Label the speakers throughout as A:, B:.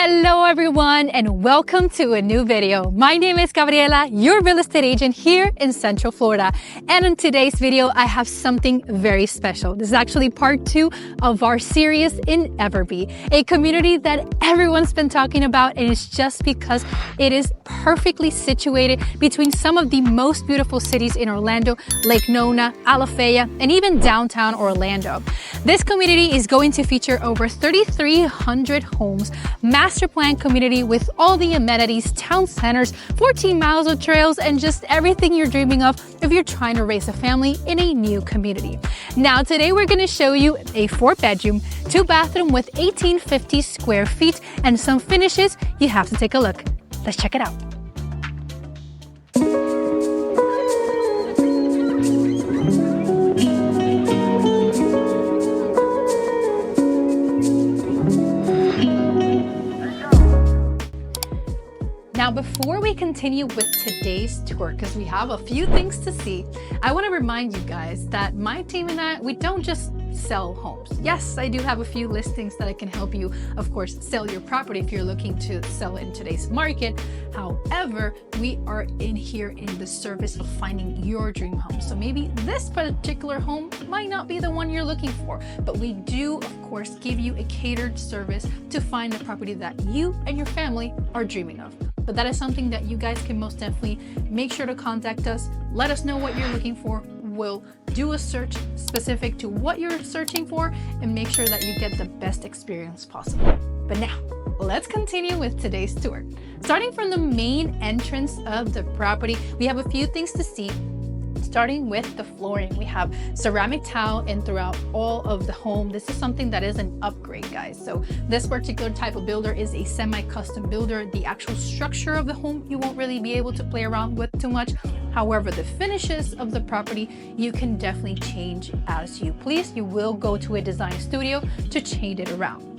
A: Hello everyone and welcome to a new video. My name is Gabriela, your real estate agent here in Central Florida. And in today's video, I have something very special. This is actually part 2 of our series in Everbe, a community that everyone's been talking about, and it's just because it is perfectly situated between some of the most beautiful cities in Orlando, Lake Nona, Alafaya, and even downtown Orlando. This community is going to feature over 3,300 homes, master plan community with all the amenities, town centers, 14 miles of trails, and just everything you're dreaming of if you're trying to raise a family in a new community. Now, today we're going to show you a 4-bedroom, 2-bathroom with 1,850 square feet and some finishes. You have to take a look. Let's check it out. Now, before we continue with today's tour, because we have a few things to see, I want to remind you guys that my team and I, we don't just sell homes. Yes, I do have a few listings that I can help you, of course, sell your property if you're looking to sell in today's market. However, we are in here in the service of finding your dream home. So maybe this particular home might not be the one you're looking for, but we do, of course, give you a catered service to find the property that you and your family are dreaming of. But that is something that you guys can most definitely make sure to contact us. Let us know what you're looking for. We'll do a search specific to what you're searching for and make sure that you get the best experience possible. But now, let's continue with today's tour. Starting from the main entrance of the property, we have a few things to see. Starting with the flooring, we have ceramic tile and throughout all of the home. This is something that is an upgrade, guys. So this particular type of builder is a semi-custom builder. The actual structure of the home, you won't really be able to play around with too much. However, the finishes of the property, you can definitely change as you please. You will go to a design studio to change it around.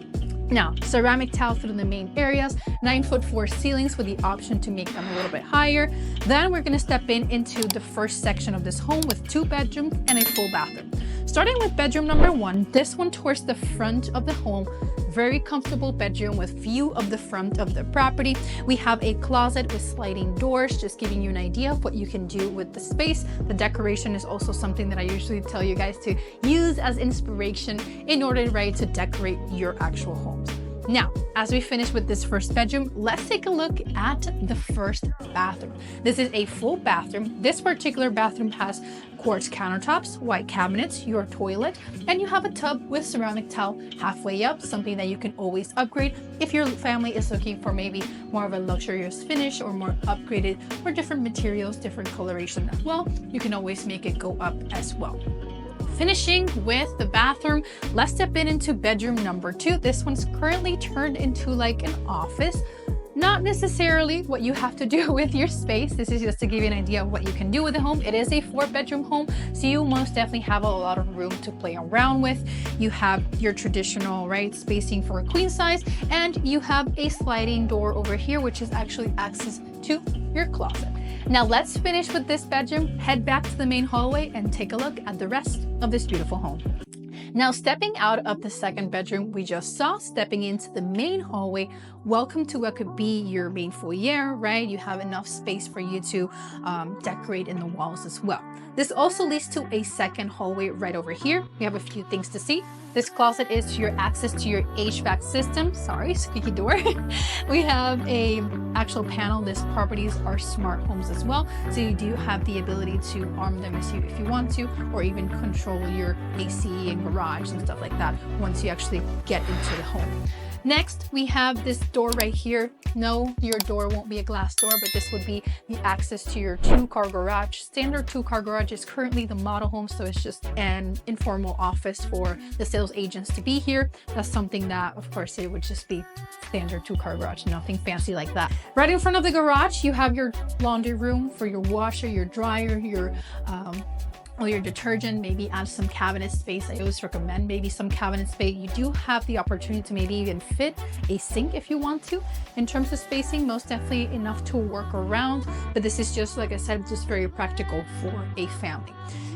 A: Now, ceramic tile through the main areas, 9-foot floor ceilings with the option to make them a little bit higher. Then we're going to step into the first section of this home with 2 bedrooms and a full bathroom. Starting with bedroom number 1, this one towards the front of the home. Very comfortable bedroom with view of the front of the property. We have a closet with sliding doors, just giving you an idea of what you can do with the space. The decoration is also something that I usually tell you guys to use as inspiration in order, right, to decorate your actual homes. Now, as we finish with this first bedroom, let's take a look at the first bathroom. This is a full bathroom. This particular bathroom has quartz countertops, white cabinets, your toilet, and you have a tub with ceramic tile halfway up, something that you can always upgrade if your family is looking for maybe more of a luxurious finish or more upgraded or different materials, different coloration as well. You can always make it go up as well. Finishing with the bathroom, let's step into bedroom number 2. This one's currently turned into like an office. Not necessarily what you have to do with your space. This is just to give you an idea of what you can do with the home. It is a 4-bedroom home, so you most definitely have a lot of room to play around with. You have your traditional, right, spacing for a queen size, and you have a sliding door over here, which is actually access to your closet. Now let's finish with this bedroom, head back to the main hallway, and take a look at the rest of this beautiful home. Now, stepping out of the second bedroom we just saw, stepping into the main hallway, welcome to what could be your main foyer, right? You have enough space for you to decorate in the walls as well. This also leads to a second hallway right over here. We have a few things to see. This closet is your access to your HVAC system. Sorry, squeaky door. We have a actual panel. These properties are smart homes as well. So you do have the ability to arm them if you want to, or even control your AC and garage and stuff like that once you actually get into the home. Next, we have this door right here. No, your door won't be a glass door, but this would be the access to your 2-car garage. Standard 2-car garage is currently the model home, so it's just an informal office for the sales agents to be here. That's something that, of course, it would just be standard 2-car garage, nothing fancy like that. Right in front of the garage, you have your laundry room for your washer, your dryer, your or your detergent, maybe add some cabinet space. I always recommend maybe some cabinet space. You do have the opportunity to maybe even fit a sink if you want to. In terms of spacing, most definitely enough to work around, but this is just, like I said, just very practical for a family.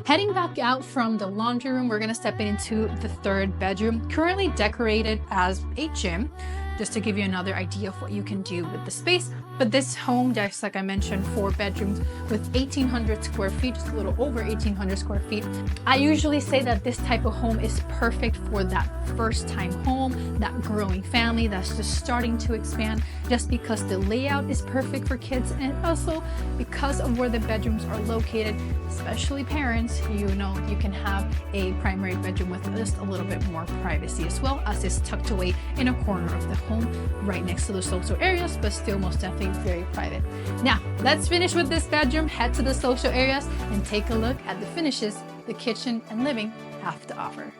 A: Heading back out from the laundry room, we're gonna step into the third bedroom, currently decorated as a gym. just to give you another idea of what you can do with the space. But this home, just like I mentioned, 4 bedrooms with 1,800 square feet, just a little over 1,800 square feet. I usually say that this type of home is perfect for that first time home, that growing family that's just starting to expand, just because the layout is perfect for kids, and also because of where the bedrooms are located, especially parents, you know, you can have a primary bedroom with just a little bit more privacy as well, as it's tucked away in a corner of the home right next to the social areas, but still most definitely very private. Now let's finish with this bedroom, head to the social areas, and take a look at the finishes the kitchen and living have to offer.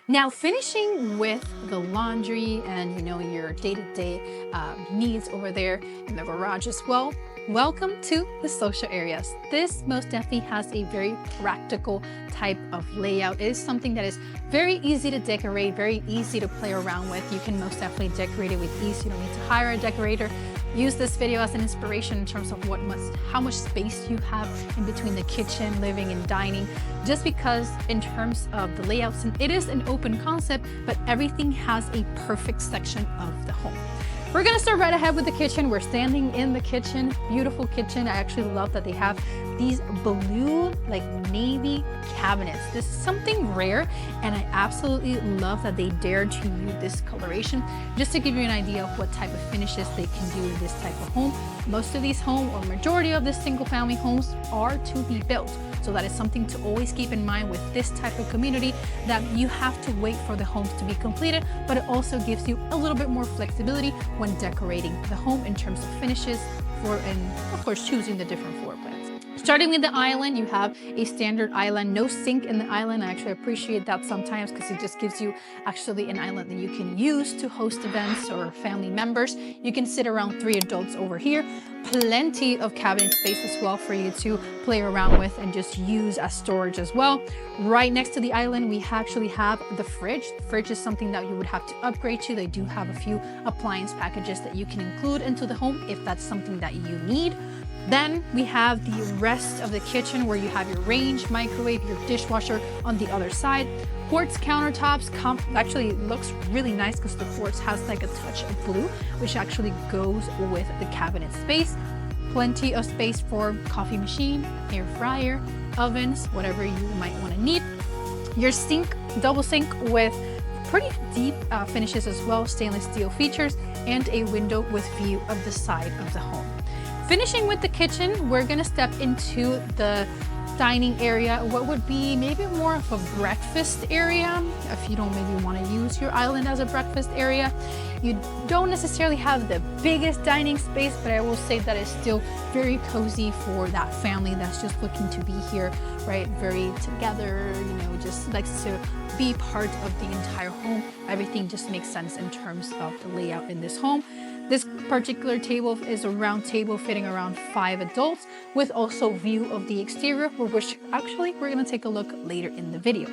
A: Now, finishing with the laundry and, you know, your day-to-day needs over there in the garage as well. Welcome to the social areas. This most definitely has a very practical type of layout. It is something that is very easy to decorate, very easy to play around with. You can most definitely decorate it with ease. You don't need to hire a decorator. Use this video as an inspiration in terms of how much space you have in between the kitchen, living, and dining. Just because in terms of the layouts, and it is an open concept, but everything has a perfect section of the home. We're gonna start right ahead with the kitchen. We're standing in the kitchen, beautiful kitchen. I actually love that they have these blue, like navy cabinets. This is something rare, and I absolutely love that they dared to use this coloration. Just to give you an idea of what type of finishes they can do in this type of home. Most of these homes, or majority of the single family homes, are to be built. So that is something to always keep in mind with this type of community, that you have to wait for the homes to be completed, but it also gives you a little bit more flexibility when decorating the home in terms of finishes and of course choosing the different floor plans. Starting with the island, you have a standard island, no sink in the island. I actually appreciate that sometimes because it just gives you actually an island that you can use to host events or family members. You can sit around 3 adults over here. Plenty of cabinet space as well for you to play around with and just use as storage as well. Right next to the island, we actually have the fridge. The fridge is something that you would have to upgrade to. They do have a few appliance packages that you can include into the home if that's something that you need. Then we have the rest of the kitchen where you have your range, microwave, your dishwasher on the other side. Quartz countertops actually looks really nice because the quartz has like a touch of blue, which actually goes with the cabinet space. Plenty of space for coffee machine, air fryer, ovens, whatever you might want to need. Your sink, double sink with pretty deep finishes as well, stainless steel features, and a window with view of the side of the home. Finishing with the kitchen, we're gonna step into the dining area, what would be maybe more of a breakfast area. If you don't maybe want to use your island as a breakfast area, you don't necessarily have the biggest dining space, but I will say that it's still very cozy for that family that's just looking to be here, right? Very together, you know, just likes to be part of the entire home. Everything just makes sense in terms of the layout in this home. This particular table is a round table fitting around 5 adults with also view of the exterior, which actually we're going to take a look later in the video.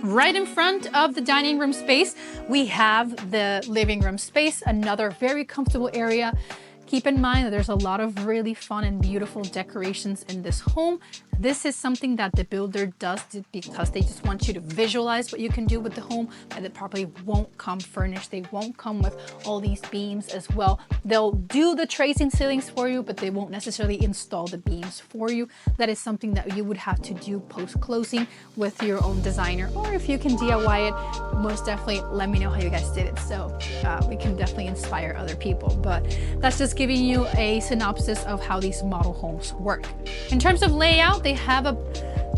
A: Right in front of the dining room space, we have the living room space, another very comfortable area. Keep in mind that there's a lot of really fun and beautiful decorations in this home. This is something that the builder does because they just want you to visualize what you can do with the home, and it probably won't come furnished. They won't come with all these beams as well. They'll do the tracing ceilings for you, but they won't necessarily install the beams for you. That is something that you would have to do post-closing with your own designer, or if you can DIY it, most definitely let me know how you guys did it, so we can definitely inspire other people. But that's just giving you a synopsis of how these model homes work. In terms of layout, they have a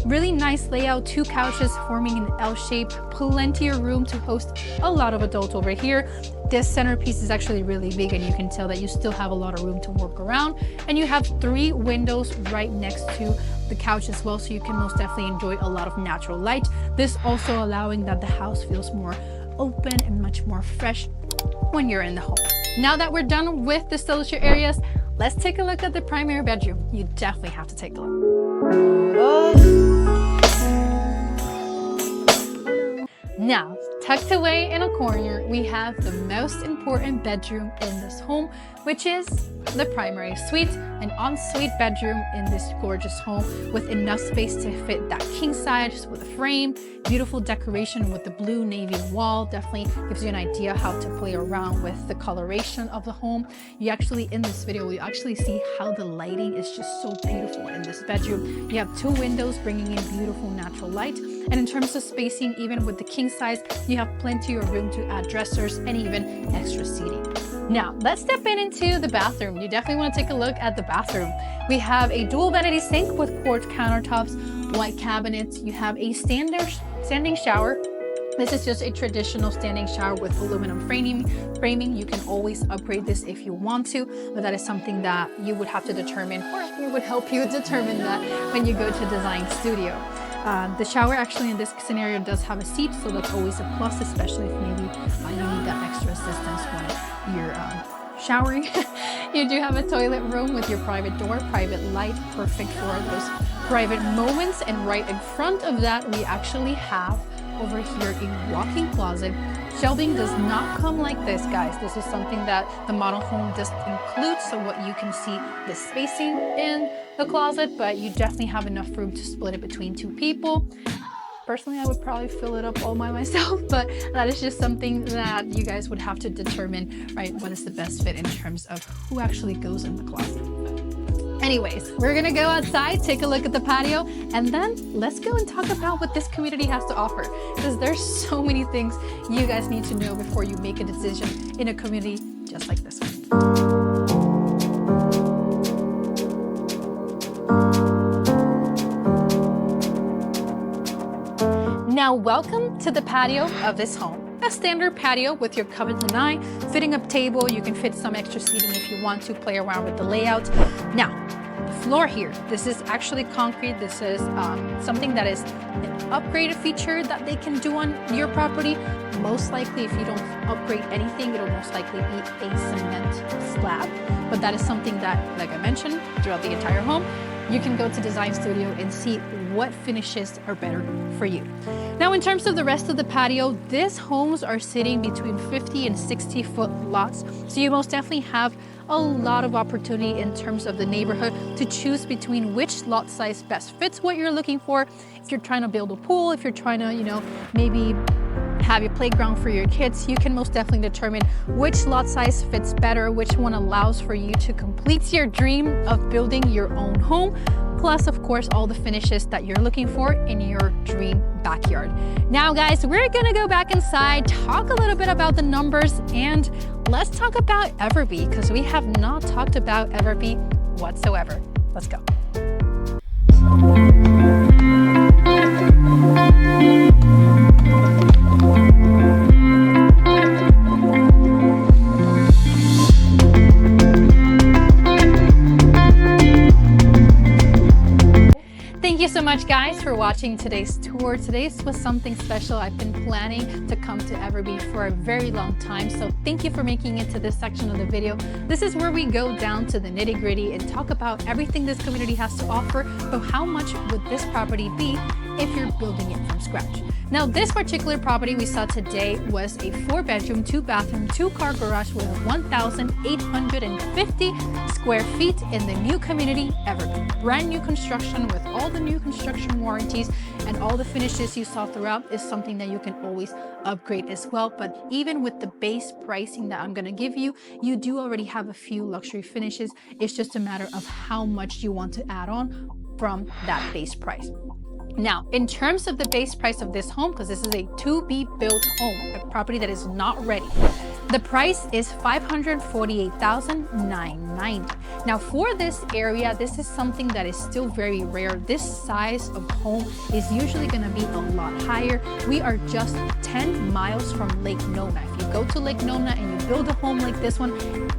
A: really nice layout, 2 couches forming an L shape, plenty of room to host a lot of adults over here. This centerpiece is actually really big, and you can tell that you still have a lot of room to work around. And you have 3 windows right next to the couch as well, so you can most definitely enjoy a lot of natural light. This also allowing that the house feels more open and much more fresh when you're in the home. Now that we're done with the social areas, let's take a look at the primary bedroom. You definitely have to take a look. Now, tucked away in a corner, we have the most important bedroom in this home, which is the primary suite, an ensuite bedroom in this gorgeous home with enough space to fit that king size with a frame, beautiful decoration with the blue navy wall. Definitely gives you an idea how to play around with the coloration of the home. You actually, in this video, you actually see how the lighting is just so beautiful in this bedroom. You have 2 windows bringing in beautiful natural light. And in terms of spacing, even with the king size, you have plenty of room to add dressers and even extra seating. Now, let's step into the bathroom. You definitely want to take a look at the bathroom. We have a dual vanity sink with quartz countertops, white cabinets. You have a standing shower. This is just a traditional standing shower with aluminum framing. You can always upgrade this if you want to, but that is something that you would have to determine, or we would help you determine that when you go to design studio. The shower actually in this scenario does have a seat, so that's always a plus, especially if maybe you need that extra assistance when you're showering. You do have a toilet room with your private door, private light, perfect for those private moments. And right in front of that, we actually have over here a walk-in closet. Shelving does not come like this, guys. This is something that the model home does include, so what you can see the spacing in the closet, but you definitely have enough room to split it between 2 people. Personally, I would probably fill it up all by myself, but that is just something that you guys would have to determine, right? What is the best fit in terms of who actually goes in the closet. Anyways, we're gonna go outside, take a look at the patio, and then let's go and talk about what this community has to offer, because there's so many things you guys need to know before you make a decision in a community just like this one. Now, welcome to the patio of this home. A standard patio with your cupboards and eye, fitting up table. You can fit some extra seating if you want to play around with the layout. Now, the floor here, this is actually concrete. This is something that is an upgraded feature that they can do on your property. Most likely, if you don't upgrade anything, it'll most likely be a cement slab. But that is something that, like I mentioned, throughout the entire home, you can go to Design Studio and see what finishes are better for you. Now, in terms of the rest of the patio, these homes are sitting between 50 and 60 foot lots. So you most definitely have a lot of opportunity in terms of the neighborhood to choose between which lot size best fits what you're looking for. If you're trying to build a pool, if you're trying to, maybe have your playground for your kids, you can most definitely determine which lot size fits better, which one allows for you to complete your dream of building your own home, plus of course all the finishes that you're looking for in your dream backyard. Now guys, we're gonna go back inside, talk a little bit about the numbers, and let's talk about Everbe, because we have not talked about Everbe whatsoever. Let's go. Thank you so much, guys, for watching today's tour. Today's was something special. I've been planning to come to Everbe for a very long time, so thank you for making it to this section of the video. This is where we go down to the nitty-gritty and talk about everything this community has to offer, but how much would this property be if you're building it from scratch. Now, this particular property we saw today was a 4-bedroom, 2-bathroom, 2-car garage with 1,850 square feet in the new community Everbe. Brand new construction with all the new construction warranties, and all the finishes you saw throughout is something that you can always upgrade as well. But even with the base pricing that I'm going to give you, you do already have a few luxury finishes. It's just a matter of how much you want to add on from that base price. Now, in terms of the base price of this home, because this is a to-be-built home, a property that is not ready, the price is $548,990. Now, for this area, this is something that is still very rare. This size of home is usually going to be a lot higher. We are just 10 miles from Lake Nona. If you go to Lake Nona and you build a home like this one,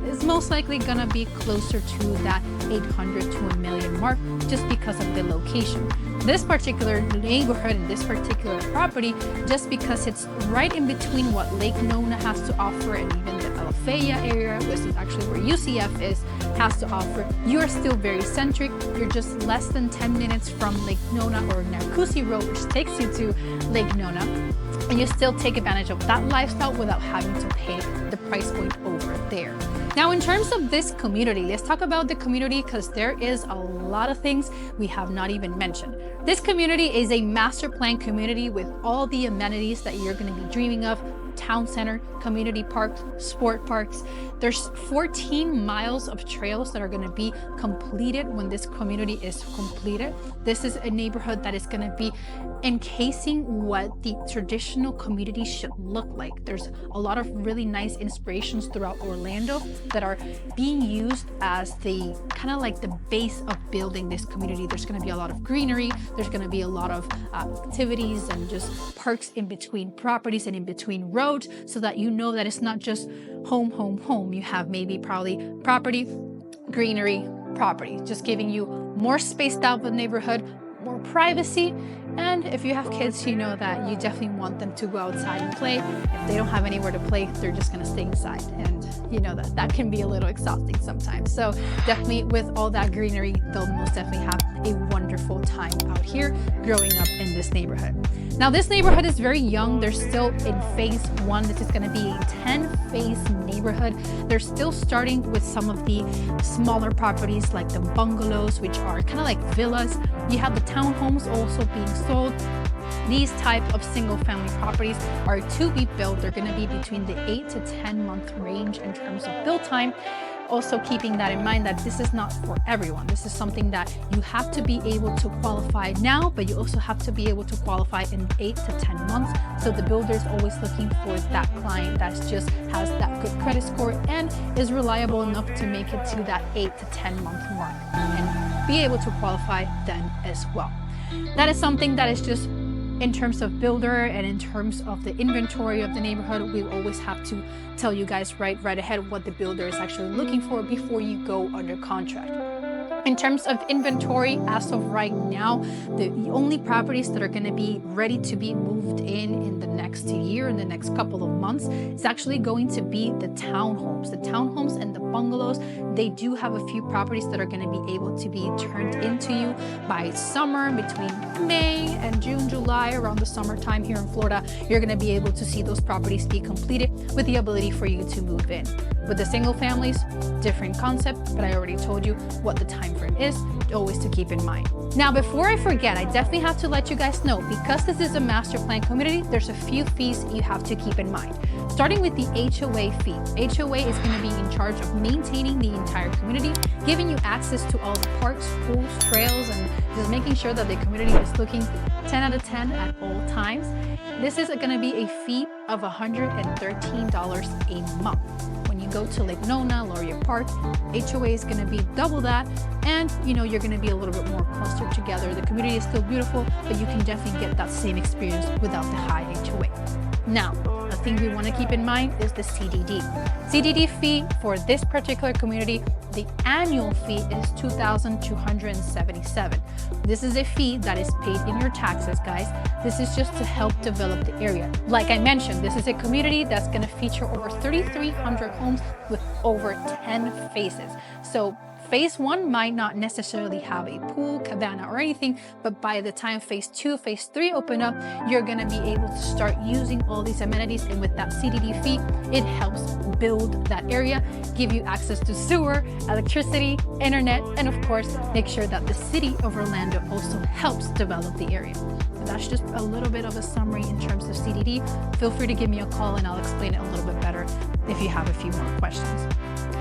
A: it's most likely going to be closer to that 800 to a million mark just because of the location. This particular neighborhood and this particular property, just because it's right in between what Lake Nona has to offer and even the Alafaya area, which is actually where UCF is, has to offer, you're still very centric. You're just less than 10 minutes from Lake Nona or Narcoossee Road, which takes you to Lake Nona. and you still take advantage of that lifestyle without having to pay the price point over there. Now, in terms of this community, let's talk about the community because there is a lot of things we have not even mentioned. This community is a master plan community with all the amenities that you're going to be dreaming of. Town center, community parks, sport parks. There's 14 miles of trails that are going to be completed when this community is completed. This is a neighborhood that is going to be encasing what the traditional community should look like. There's a lot of really nice inspirations throughout Orlando that are being used as the kind of like the base of building this community. There's going to be a lot of greenery. There's going to be a lot of activities and just parks in between properties and in between roads, so that you know that it's not just home, home, home. You have maybe probably property, greenery, property, just giving you more spaced out the neighborhood, more privacy. And if you have kids, you know that you definitely want them to go outside and play. If they don't have anywhere to play, they're just going to stay inside. And you know that that can be a little exhausting sometimes. So definitely with all that greenery, they'll most definitely have a wonderful time out here growing up in this neighborhood. Now, this neighborhood is very young. They're still in phase 1. This is going to be a 10-phase neighborhood. They're still starting with some of the smaller properties like the bungalows, which are kind of like villas. You have the townhomes also being sold. These type of single family properties are to be built. They're going to be between the 8 to 10 month range in terms of build time. Also keeping that in mind that this is not for everyone. This is something that you have to be able to qualify now, but you also have to be able to qualify in 8 to 10 months. So the builder is always looking for that client that just has that good credit score and is reliable enough to make it to that 8 to 10 month mark and be able to qualify then as well. That is something that is just in terms of builder and in terms of the inventory of the neighborhood. We always have to tell you guys right ahead what the builder is actually looking for before you go under contract. In terms of inventory, as of right now, the only properties that are going to be ready to be moved in the next year, in the next couple of months, is actually going to be the townhomes. The townhomes and the bungalows, they do have a few properties that are going to be able to be turned into you by summer, between May and June, July, around the summertime here in Florida. You're going to be able to see those properties be completed with the ability for you to move in. With the single families, different concept, but I already told you what the time frame is, always to keep in mind. Now, before I forget, I definitely have to let you guys know, because this is a master plan community, there's a few fees you have to keep in mind. Starting with the HOA fee. HOA is going to be in charge of maintaining the entire community, giving you access to all the parks, pools, trails, and just making sure that the community is looking 10 out of 10 at all times. This is going to be a fee of $113 a month. When you go to Lake Nona, Laurier Park, HOA is going to be double that, and you're going to be a little bit more clustered together. The community is still beautiful, but you can definitely get that same experience without the high HOA. Now, the thing we want to keep in mind is the CDD. CDD fee for this particular community, the annual fee is $2,277. This is a fee that is paid in your taxes, guys. This is just to help develop the area. Like I mentioned, this is a community that's going to feature over 3,300 homes with over 10 phases. So phase 1 might not necessarily have a pool, cabana, or anything, but by the time phase 2, phase 3 open up, you're going to be able to start using all these amenities. And with that CDD fee, it helps build that area, give you access to sewer, electricity, internet, and of course, make sure that the city of Orlando also helps develop the area. But that's just a little bit of a summary in terms of CDD. Feel free to give me a call and I'll explain it a little bit better if you have a few more questions.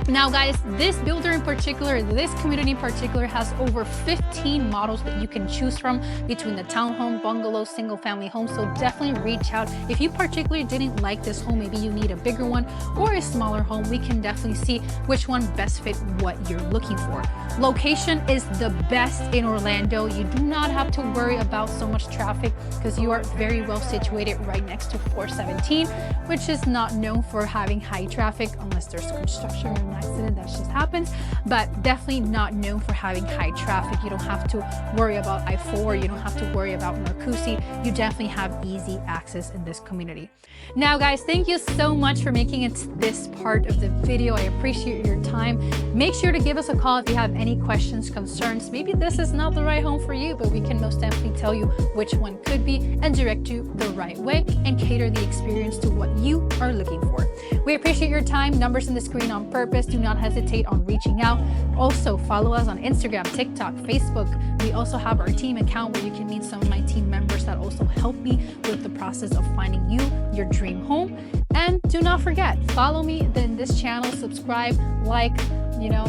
A: Now, guys, this builder in particular, this community in particular, has over 15 models that you can choose from between the townhome, bungalow, single family homes. So definitely reach out. If you particularly didn't like this home, maybe you need a bigger one or a smaller home, we can definitely see which one best fit what you're looking for. Location is the best in Orlando. You do not have to worry about so much traffic because you are very well situated right next to 417, which is not known for having high traffic unless there's construction or an accident that just happens, but definitely not known for having high traffic. You don't have to worry about I-4. You don't have to worry about Narcoossee. You definitely have easy access in this community. Now, guys, thank you so much for making it to this part of the video. I appreciate your time. time. Make sure to give us a call if you have any questions, concerns. Maybe this is not the right home for you, but we can most definitely tell you which one could be and direct you the right way and cater the experience to what you are looking for. We appreciate your time. Numbers in the screen on purpose. Do not hesitate on reaching out. Also, follow us on Instagram, TikTok, Facebook. We also have our team account where you can meet some of my team members that also help me with the process of finding you your dream home. And do not forget, follow me in this channel, subscribe, like,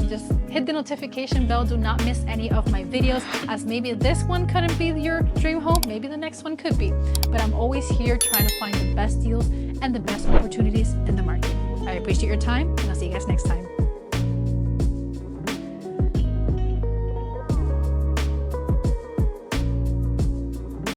A: just hit the notification bell. Do not miss any of my videos, as maybe this one couldn't be your dream home, maybe the next one could be. But I'm always here trying to find the best deals and the best opportunities in the market. I appreciate your time, and I'll see you guys next time.